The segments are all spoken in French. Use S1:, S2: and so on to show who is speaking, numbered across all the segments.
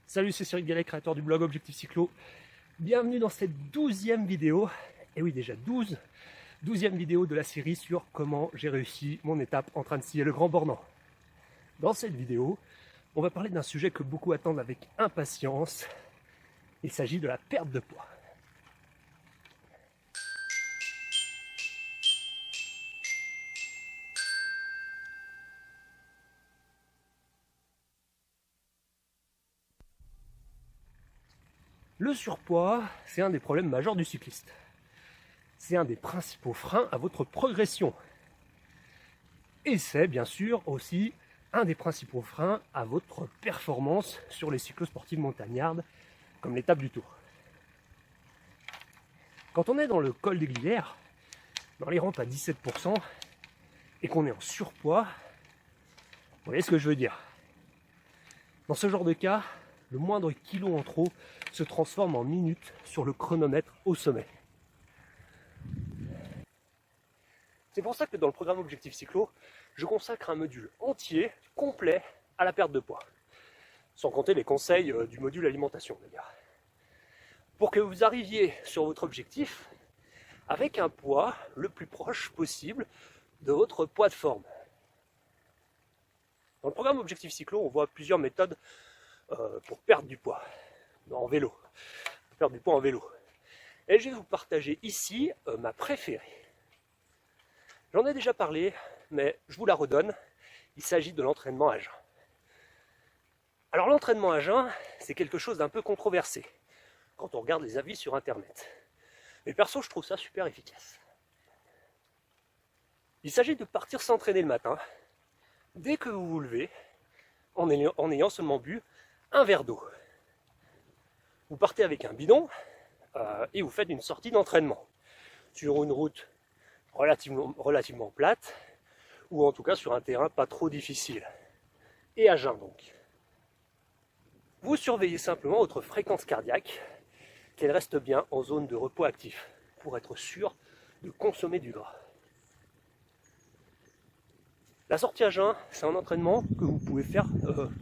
S1: Salut, c'est Cyril Gallet, créateur du blog Objectif Cyclo. Bienvenue dans cette 12e vidéo. Et oui, déjà 12e vidéo de la série sur comment j'ai réussi mon étape en train de scier le Grand Bornand. Dans cette vidéo, on va parler d'un sujet que beaucoup attendent avec impatience. Il s'agit de la perte de poids. Le surpoids, c'est un des problèmes majeurs du cycliste. C'est un des principaux freins à votre progression. Et c'est bien sûr aussi un des principaux freins à votre performance sur les cyclosportives montagnardes, comme l'étape du Tour. Quand on est dans le col des Glières, dans les rampes à 17%, et qu'on est en surpoids, vous voyez ce que je veux dire. Dans ce genre de cas, le moindre kilo en trop se transforme en minutes sur le chronomètre au sommet. C'est pour ça que dans le programme Objectif Cyclo, je consacre un module entier, complet, à la perte de poids. Sans compter les conseils du module alimentation d'ailleurs. Pour que vous arriviez sur votre objectif avec un poids le plus proche possible de votre poids de forme. Dans le programme Objectif Cyclo, on voit plusieurs méthodes pour perdre du poids en vélo. Perdre du poids en vélo. Et je vais vous partager ici ma préférée. J'en ai déjà parlé, mais je vous la redonne. Il s'agit de l'entraînement à jeun. Alors l'entraînement à jeun, c'est quelque chose d'un peu controversé quand on regarde les avis sur internet. Mais perso, je trouve ça super efficace. Il s'agit de partir s'entraîner le matin, dès que vous vous levez, en ayant seulement bu un verre d'eau. Vous partez avec un bidon et vous faites une sortie d'entraînement sur une route relativement plate, ou en tout cas sur un terrain pas trop difficile. Et à jeun donc. Vous surveillez simplement votre fréquence cardiaque, qu'elle reste bien en zone de repos actif, pour être sûr de consommer du gras. La sortie à jeun, c'est un entraînement que vous pouvez faire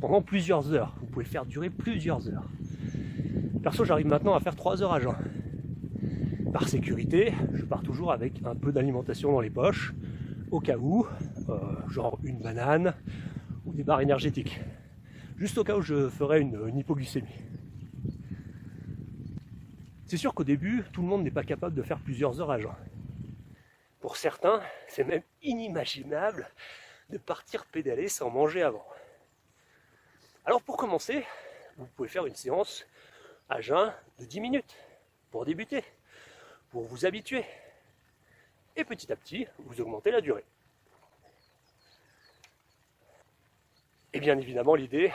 S1: pendant plusieurs heures. Vous pouvez faire durer plusieurs heures. Perso, j'arrive maintenant à faire 3 heures à jeun. Par sécurité, je pars toujours avec un peu d'alimentation dans les poches, au cas où, genre une banane ou des barres énergétiques. Juste au cas où je ferais une hypoglycémie. C'est sûr qu'au début, tout le monde n'est pas capable de faire plusieurs heures à jeun. Pour certains, c'est même inimaginable de partir pédaler sans manger avant. Alors pour commencer, vous pouvez faire une séance à jeun de 10 minutes pour débuter, pour vous habituer. Et petit à petit, vous augmentez la durée. Et bien évidemment, l'idée,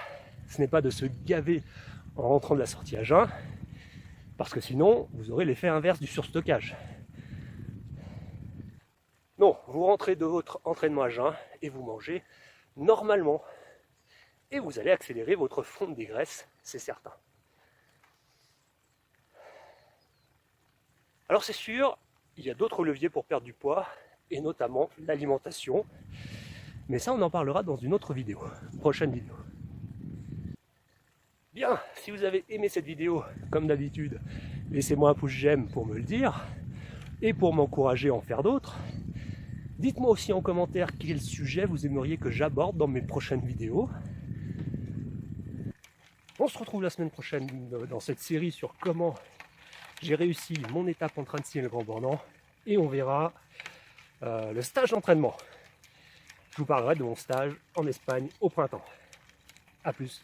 S1: ce n'est pas de se gaver en rentrant de la sortie à jeun, parce que sinon, vous aurez l'effet inverse du surstockage. Non, vous rentrez de votre entraînement à jeun et vous mangez normalement. Et vous allez accélérer votre fonte des graisses, c'est certain. Alors c'est sûr, il y a d'autres leviers pour perdre du poids, et notamment l'alimentation. Mais ça, on en parlera dans une autre vidéo, une prochaine vidéo. Bien, si vous avez aimé cette vidéo, comme d'habitude, laissez-moi un pouce j'aime pour me le dire, et pour m'encourager à en faire d'autres. Dites-moi aussi en commentaire quel sujet vous aimeriez que j'aborde dans mes prochaines vidéos. On se retrouve la semaine prochaine dans cette série sur comment j'ai réussi mon étape en train de scier le Grand Bornand, et on verra le stage d'entraînement. Je vous parlerai de mon stage en Espagne au printemps. A plus.